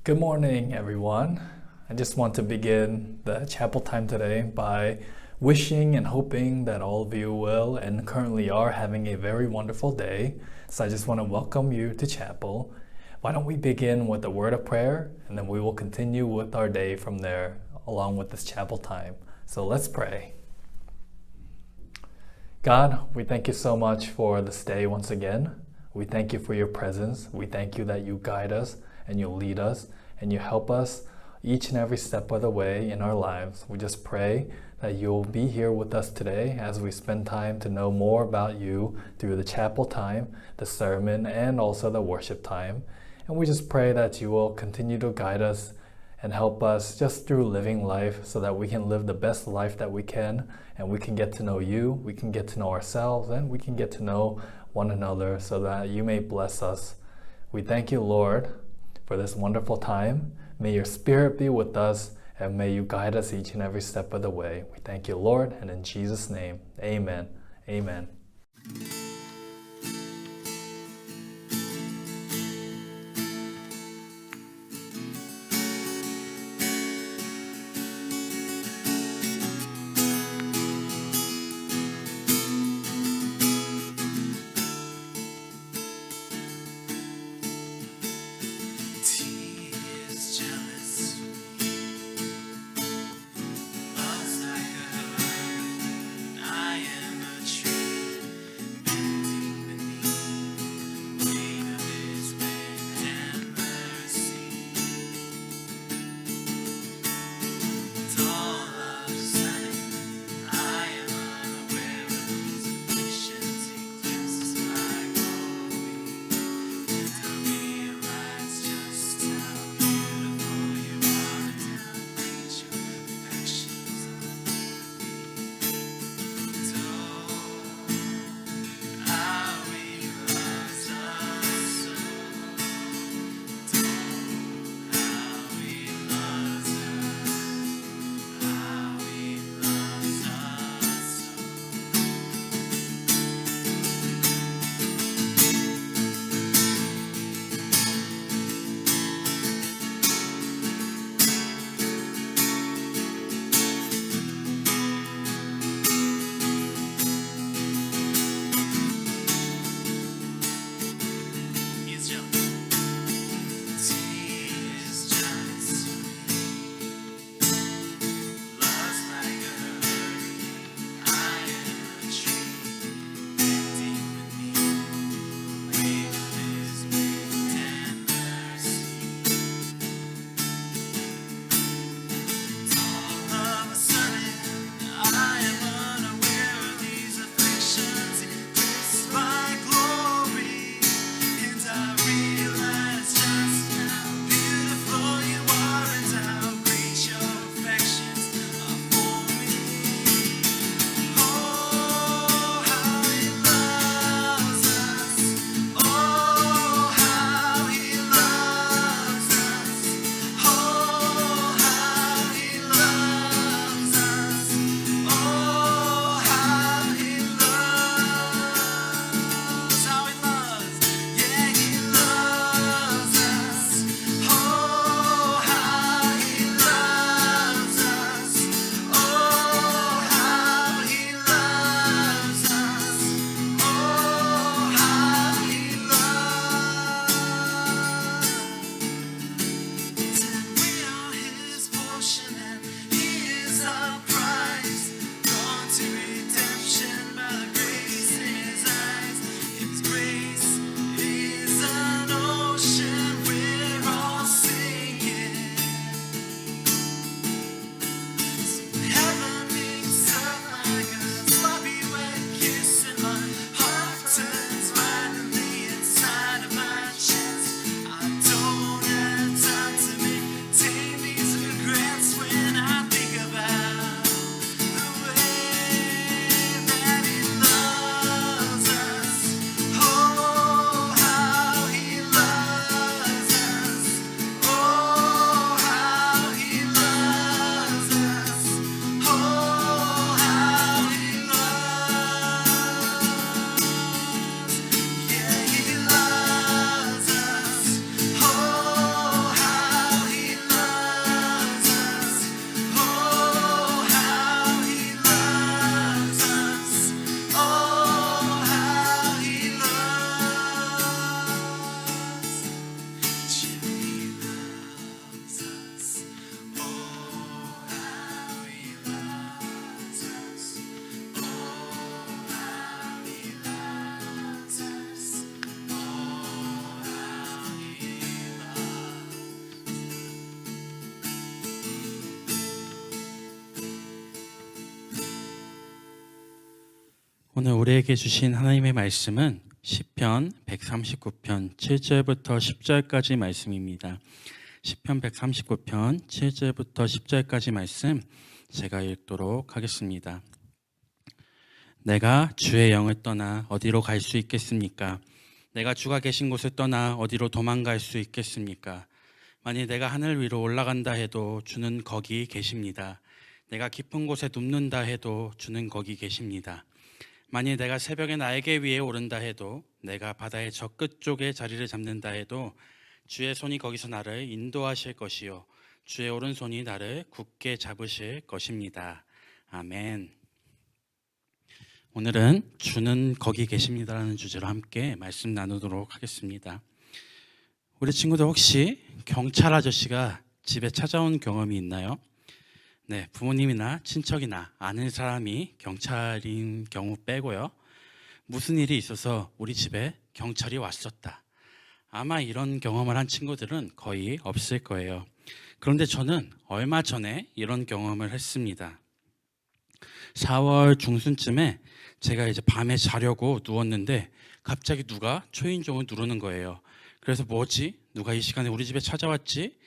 Good morning, everyone. I just want to begin the chapel time today by wishing and hoping that all of you will and currently are having a very wonderful day. So I just want to welcome you to chapel. Why don't we begin with a word of prayer and then we will continue with our day from there along with this chapel time. So let's pray. God, we thank you so much for this day once again. We thank you for your presence. We thank you that you guide us and you lead us and you help us each and every step of the way in our lives. We just pray that you'll be here with us today as we spend time to know more about you through the chapel time, the sermon, and also the worship time. And we just pray that you will continue to guide us and help us just through living life so that we can live the best life that we can and we can get to know you, we can get to know ourselves, and we can get to know one another so that you may bless us. We thank you, Lord, for this wonderful time. May your Spirit be with us and may you guide us each and every step of the way. We thank you, Lord, and in Jesus' name, amen. Amen. I am a tree 오늘 우리에게 주신 하나님의 말씀은 시편 139편 7절부터 10절까지 말씀입니다. 시편 139편 7절부터 10절까지 말씀 제가 읽도록 하겠습니다. 내가 주의 영을 떠나 어디로 갈 수 있겠습니까? 내가 주가 계신 곳을 떠나 어디로 도망갈 수 있겠습니까? 만일 내가 하늘 위로 올라간다 해도 주는 거기 계십니다. 내가 깊은 곳에 눕는다 해도 주는 거기 계십니다. 만일 내가 새벽에 날개 위에 오른다 해도 내가 바다의 저 끝쪽에 자리를 잡는다 해도 주의 손이 거기서 나를 인도하실 것이요 주의 오른손이 나를 굳게 잡으실 것입니다. 아멘. 오늘은 주는 거기 계십니다라는 주제로 함께 말씀 나누도록 하겠습니다. 우리 친구들 혹시 경찰 아저씨가 집에 찾아온 경험이 있나요? 네, 부모님이나 친척이나 아는 사람이 경찰인 경우 빼고요. 무슨 일이 있어서 우리 집에 경찰이 왔었다. 아마 이런 경험을 한 친구들은 거의 없을 거예요. 그런데 저는 얼마 전에 이런 경험을 했습니다. 4월 중순쯤에 제가 이제 밤에 자려고 누웠는데 갑자기 누가 초인종을 누르는 거예요. 그래서 뭐지? 누가 이 시간에 우리 집에 찾아왔지?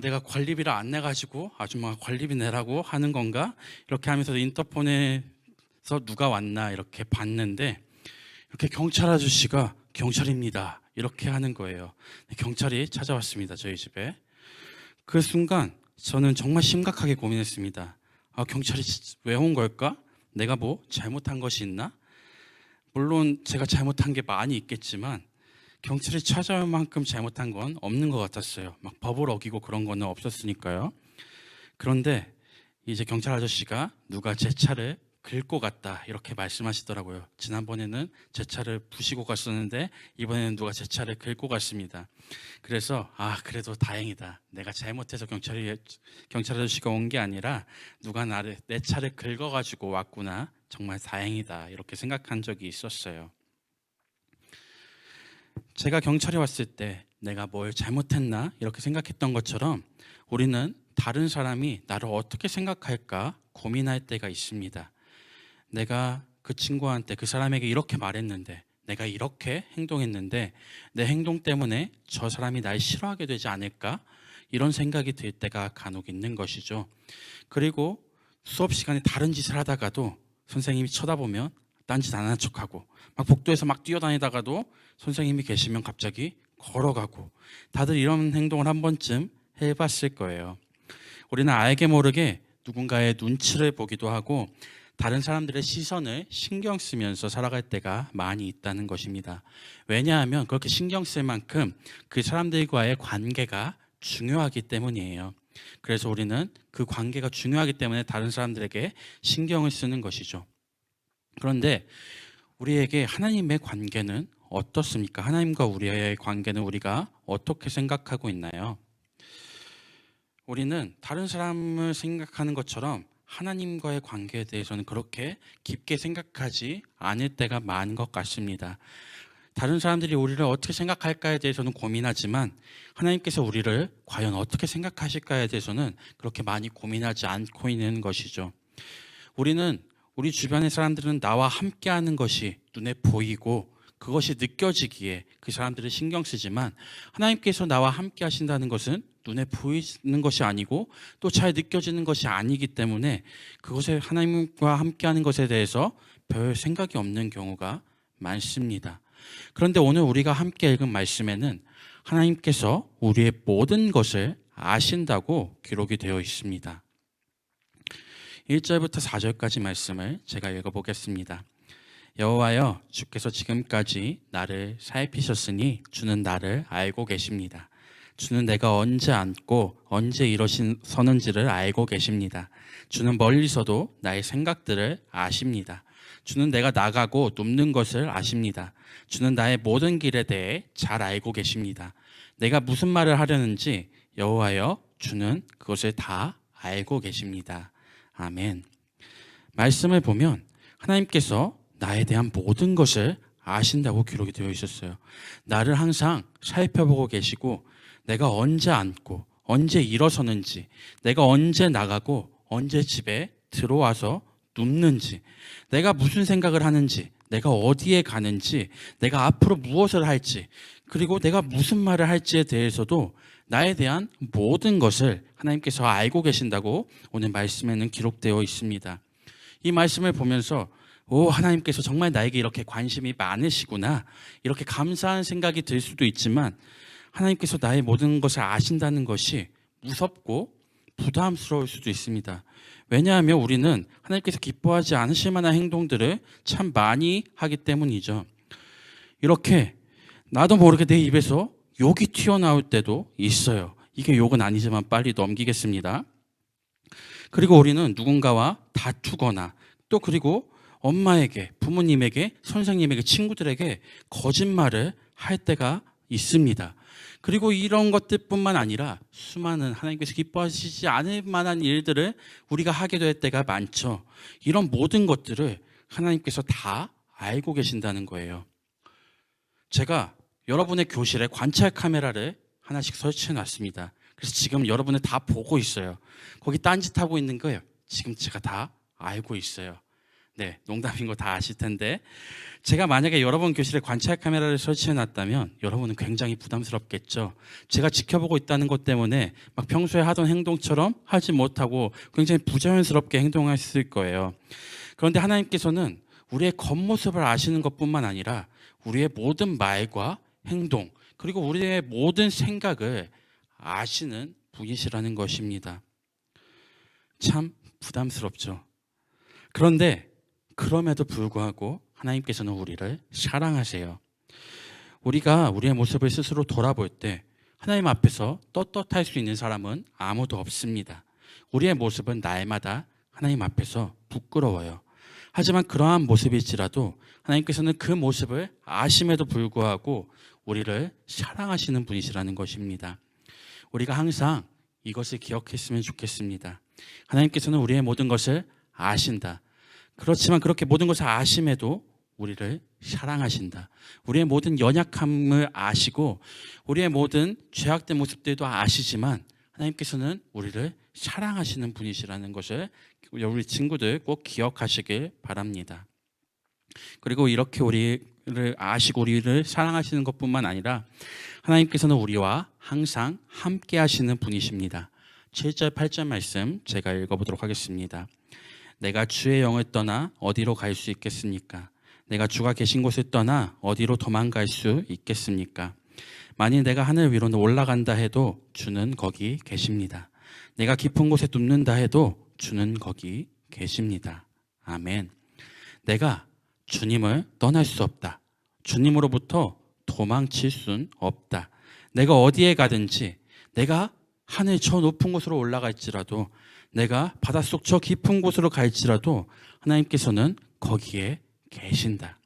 내가 관리비를 안 내가지고 아줌마가 관리비 내라고 하는 건가? 이렇게 하면서 인터폰에서 누가 왔나 이렇게 봤는데 이렇게 경찰 아저씨가 경찰입니다 이렇게 하는 거예요. 경찰이 찾아왔습니다 저희 집에. 그 순간 저는 정말 심각하게 고민했습니다. 경찰이 왜 온 걸까? 내가 뭐 잘못한 것이 있나? 물론 제가 잘못한 게 많이 있겠지만 경찰이 찾아올 만큼 잘못한 건 없는 것 같았어요. 막 법을 어기고 그런 거는 없었으니까요. 그런데 이제 경찰 아저씨가 누가 제 차를 긁고 갔다 이렇게 말씀하시더라고요. 지난번에는 제 차를 부시고 갔었는데 이번에는 누가 제 차를 긁고 갔습니다. 그래서 그래도 다행이다. 내가 잘못해서 경찰 아저씨가 온 게 아니라 누가 내 차를 긁어가지고 왔구나. 정말 다행이다. 이렇게 생각한 적이 있었어요. 제가 경찰이 왔을 때 내가 뭘 잘못했나 이렇게 생각했던 것처럼 우리는 다른 사람이 나를 어떻게 생각할까 고민할 때가 있습니다. 내가 그 친구한테 그 사람에게 이렇게 말했는데 내가 이렇게 행동했는데 내 행동 때문에 저 사람이 날 싫어하게 되지 않을까 이런 생각이 들 때가 간혹 있는 것이죠. 그리고 수업 시간에 다른 짓을 하다가도 선생님이 쳐다보면 딴짓 안 하는 척하고 막 복도에서 막 뛰어다니다가도 선생님이 계시면 갑자기 걸어가고 다들 이런 행동을 한 번쯤 해봤을 거예요. 우리는 알게 모르게 누군가의 눈치를 보기도 하고 다른 사람들의 시선을 신경 쓰면서 살아갈 때가 많이 있다는 것입니다. 왜냐하면 그렇게 신경 쓸 만큼 그 사람들과의 관계가 중요하기 때문이에요. 그래서 우리는 그 관계가 중요하기 때문에 다른 사람들에게 신경을 쓰는 것이죠. 그런데 우리에게 하나님의 관계는 어떻습니까? 하나님과 우리의 관계는 우리가 어떻게 생각하고 있나요? 우리는 다른 사람을 생각하는 것처럼 하나님과의 관계에 대해서는 그렇게 깊게 생각하지 않을 때가 많은 것 같습니다. 다른 사람들이 우리를 어떻게 생각할까에 대해서는 고민하지만 하나님께서 우리를 과연 어떻게 생각하실까에 대해서는 그렇게 많이 고민하지 않고 있는 것이죠. 우리 주변의 사람들은 나와 함께하는 것이 눈에 보이고 그것이 느껴지기에 그 사람들을 신경 쓰지만 하나님께서 나와 함께 하신다는 것은 눈에 보이는 것이 아니고 또 잘 느껴지는 것이 아니기 때문에 그것에 하나님과 함께하는 것에 대해서 별 생각이 없는 경우가 많습니다. 그런데 오늘 우리가 함께 읽은 말씀에는 하나님께서 우리의 모든 것을 아신다고 기록이 되어 있습니다. 1절부터 4절까지 말씀을 제가 읽어보겠습니다. 여호와여 주께서 지금까지 나를 살피셨으니 주는 나를 알고 계십니다. 주는 내가 언제 앉고 언제 일어서는지를 알고 계십니다. 주는 멀리서도 나의 생각들을 아십니다. 주는 내가 나가고 눕는 것을 아십니다. 주는 나의 모든 길에 대해 잘 알고 계십니다. 내가 무슨 말을 하려는지 여호와여 주는 그것을 다 알고 계십니다. 아멘. 말씀을 보면 하나님께서 나에 대한 모든 것을 아신다고 기록이 되어 있었어요. 나를 항상 살펴보고 계시고 내가 언제 앉고 언제 일어서는지 내가 언제 나가고 언제 집에 들어와서 눕는지 내가 무슨 생각을 하는지 내가 어디에 가는지, 내가 앞으로 무엇을 할지, 그리고 내가 무슨 말을 할지에 대해서도 나에 대한 모든 것을 하나님께서 알고 계신다고 오늘 말씀에는 기록되어 있습니다. 이 말씀을 보면서 하나님께서 정말 나에게 이렇게 관심이 많으시구나, 이렇게 감사한 생각이 들 수도 있지만, 하나님께서 나의 모든 것을 아신다는 것이 무섭고 부담스러울 수도 있습니다. 왜냐하면 우리는 하나님께서 기뻐하지 않으실 만한 행동들을 참 많이 하기 때문이죠. 이렇게 나도 모르게 내 입에서 욕이 튀어나올 때도 있어요. 이게 욕은 아니지만 빨리 넘기겠습니다. 그리고 우리는 누군가와 다투거나, 또 그리고 엄마에게, 부모님에게, 선생님에게, 친구들에게 거짓말을 할 때가 있습니다. 그리고 이런 것들뿐만 아니라 수많은 하나님께서 기뻐하시지 않을 만한 일들을 우리가 하게 될 때가 많죠. 이런 모든 것들을 하나님께서 다 알고 계신다는 거예요. 제가 여러분의 교실에 관찰 카메라를 하나씩 설치해 놨습니다. 그래서 지금 여러분을 다 보고 있어요. 거기 딴짓하고 있는 거예요. 지금 제가 다 알고 있어요. 네, 농담인 거 다 아실 텐데, 제가 만약에 여러분 교실에 관찰 카메라를 설치해 놨다면 여러분은 굉장히 부담스럽겠죠. 제가 지켜보고 있다는 것 때문에 막 평소에 하던 행동처럼 하지 못하고 굉장히 부자연스럽게 행동했을 거예요. 그런데 하나님께서는 우리의 겉모습을 아시는 것뿐만 아니라 우리의 모든 말과 행동, 그리고 우리의 모든 생각을 아시는 분이시라는 것입니다. 참 부담스럽죠. 그런데 그럼에도 불구하고 하나님께서는 우리를 사랑하세요. 우리가 우리의 모습을 스스로 돌아볼 때 하나님 앞에서 떳떳할 수 있는 사람은 아무도 없습니다. 우리의 모습은 날마다 하나님 앞에서 부끄러워요. 하지만 그러한 모습일지라도 하나님께서는 그 모습을 아심에도 불구하고 우리를 사랑하시는 분이시라는 것입니다. 우리가 항상 이것을 기억했으면 좋겠습니다. 하나님께서는 우리의 모든 것을 아신다. 그렇지만 그렇게 모든 것을 아심에도 우리를 사랑하신다. 우리의 모든 연약함을 아시고 우리의 모든 죄악된 모습들도 아시지만 하나님께서는 우리를 사랑하시는 분이시라는 것을 우리 친구들 꼭 기억하시길 바랍니다. 그리고 이렇게 우리를 아시고 우리를 사랑하시는 것뿐만 아니라 하나님께서는 우리와 항상 함께 하시는 분이십니다. 7절 8절 말씀 제가 읽어보도록 하겠습니다. 내가 주의 영을 떠나 어디로 갈 수 있겠습니까? 내가 주가 계신 곳을 떠나 어디로 도망갈 수 있겠습니까? 만일 내가 하늘 위로 올라간다 해도 주는 거기 계십니다. 내가 깊은 곳에 눕는다 해도 주는 거기 계십니다. 아멘. 내가 주님을 떠날 수 없다. 주님으로부터 도망칠 순 없다. 내가 어디에 가든지, 내가 하늘 저 높은 곳으로 올라갈지라도, 내가 바닷속 저 깊은 곳으로 갈지라도 하나님께서는 거기에 계신다.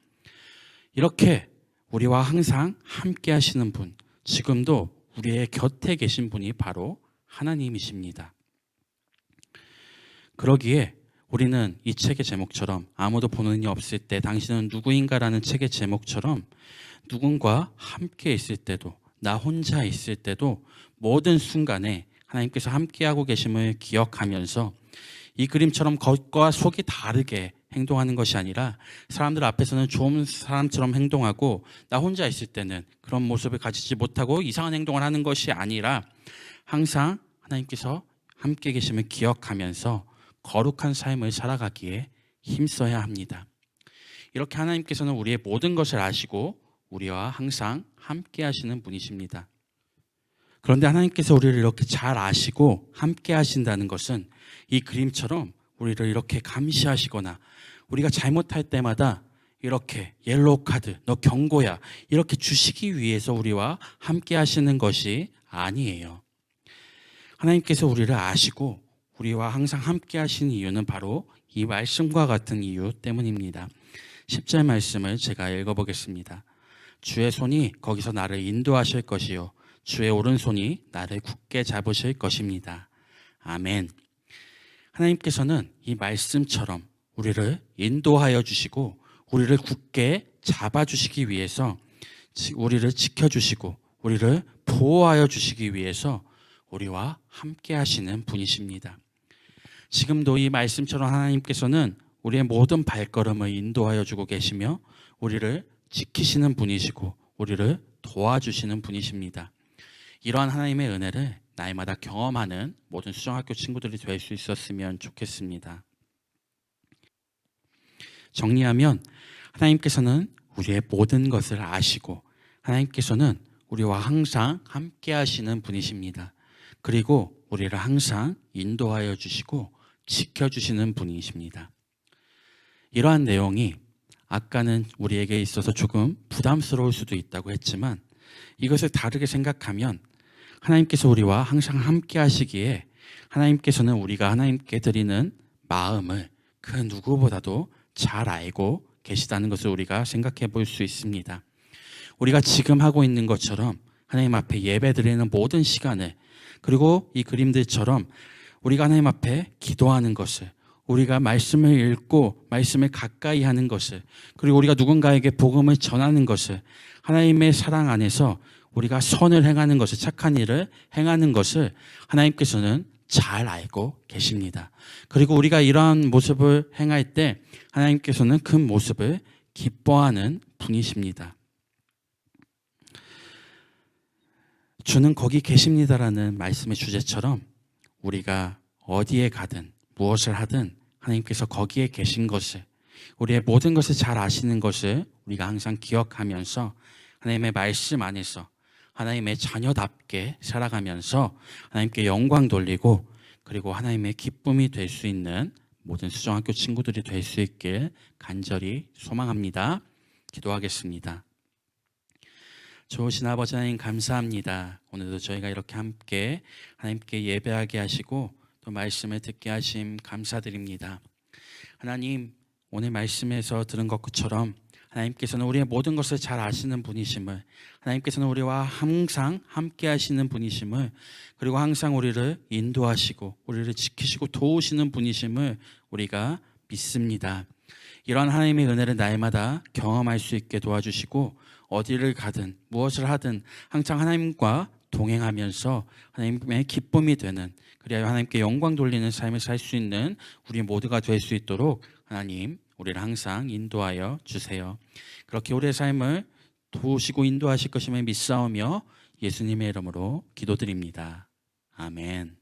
이렇게 우리와 항상 함께 하시는 분, 지금도 우리의 곁에 계신 분이 바로 하나님이십니다. 그러기에 우리는 이 책의 제목처럼 아무도 보는 이 없을 때 당신은 누구인가라는 책의 제목처럼 누군가 함께 있을 때도, 나 혼자 있을 때도 모든 순간에 하나님께서 함께하고 계심을 기억하면서 이 그림처럼 겉과 속이 다르게 행동하는 것이 아니라 사람들 앞에서는 좋은 사람처럼 행동하고 나 혼자 있을 때는 그런 모습을 가지지 못하고 이상한 행동을 하는 것이 아니라 항상 하나님께서 함께 계심을 기억하면서 거룩한 삶을 살아가기에 힘써야 합니다. 이렇게 하나님께서는 우리의 모든 것을 아시고 우리와 항상 함께 하시는 분이십니다. 그런데 하나님께서 우리를 이렇게 잘 아시고 함께 하신다는 것은 이 그림처럼 우리를 이렇게 감시하시거나 우리가 잘못할 때마다 이렇게 옐로우 카드, 너 경고야, 이렇게 주시기 위해서 우리와 함께 하시는 것이 아니에요. 하나님께서 우리를 아시고 우리와 항상 함께 하시는 이유는 바로 이 말씀과 같은 이유 때문입니다. 10절 말씀을 제가 읽어보겠습니다. 주의 손이 거기서 나를 인도하실 것이요 주의 오른손이 나를 굳게 잡으실 것입니다. 아멘. 하나님께서는 이 말씀처럼 우리를 인도하여 주시고 우리를 굳게 잡아주시기 위해서, 우리를 지켜주시고 우리를 보호하여 주시기 위해서 우리와 함께 하시는 분이십니다. 지금도 이 말씀처럼 하나님께서는 우리의 모든 발걸음을 인도하여 주고 계시며 우리를 지키시는 분이시고 우리를 도와주시는 분이십니다. 이러한 하나님의 은혜를 날마다 경험하는 모든 수정학교 친구들이 될 수 있었으면 좋겠습니다. 정리하면 하나님께서는 우리의 모든 것을 아시고 하나님께서는 우리와 항상 함께 하시는 분이십니다. 그리고 우리를 항상 인도하여 주시고 지켜주시는 분이십니다. 이러한 내용이 아까는 우리에게 있어서 조금 부담스러울 수도 있다고 했지만 이것을 다르게 생각하면 하나님께서 우리와 항상 함께 하시기에 하나님께서는 우리가 하나님께 드리는 마음을 그 누구보다도 잘 알고 계시다는 것을 우리가 생각해 볼 수 있습니다. 우리가 지금 하고 있는 것처럼 하나님 앞에 예배 드리는 모든 시간을, 그리고 이 그림들처럼 우리가 하나님 앞에 기도하는 것을, 우리가 말씀을 읽고 말씀을 가까이 하는 것을, 그리고 우리가 누군가에게 복음을 전하는 것을, 하나님의 사랑 안에서 우리가 선을 행하는 것을, 착한 일을 행하는 것을 하나님께서는 잘 알고 계십니다. 그리고 우리가 이러한 모습을 행할 때 하나님께서는 그 모습을 기뻐하는 분이십니다. 주는 거기 계십니다라는 말씀의 주제처럼 우리가 어디에 가든 무엇을 하든 하나님께서 거기에 계신 것을, 우리의 모든 것을 잘 아시는 것을 우리가 항상 기억하면서 하나님의 말씀 안에서 하나님의 자녀답게 살아가면서 하나님께 영광 돌리고 그리고 하나님의 기쁨이 될 수 있는 모든 수정학교 친구들이 될 수 있길 간절히 소망합니다. 기도하겠습니다. 좋으신 아버지 하나님 감사합니다. 오늘도 저희가 이렇게 함께 하나님께 예배하게 하시고 또 말씀을 듣게 하심 감사드립니다. 하나님, 오늘 말씀에서 들은 것처럼 하나님께서는 우리의 모든 것을 잘 아시는 분이심을, 하나님께서는 우리와 항상 함께 하시는 분이심을, 그리고 항상 우리를 인도하시고 우리를 지키시고 도우시는 분이심을 우리가 믿습니다. 이러한 하나님의 은혜를 날마다 경험할 수 있게 도와주시고 어디를 가든 무엇을 하든 항상 하나님과 동행하면서 하나님의 기쁨이 되는, 그리하여 하나님께 영광 돌리는 삶을 살 수 있는 우리 모두가 될 수 있도록 하나님 우리를 항상 인도하여 주세요. 그렇게 우리의 삶을 도우시고 인도하실 것임을 믿사오며 예수님의 이름으로 기도드립니다. 아멘.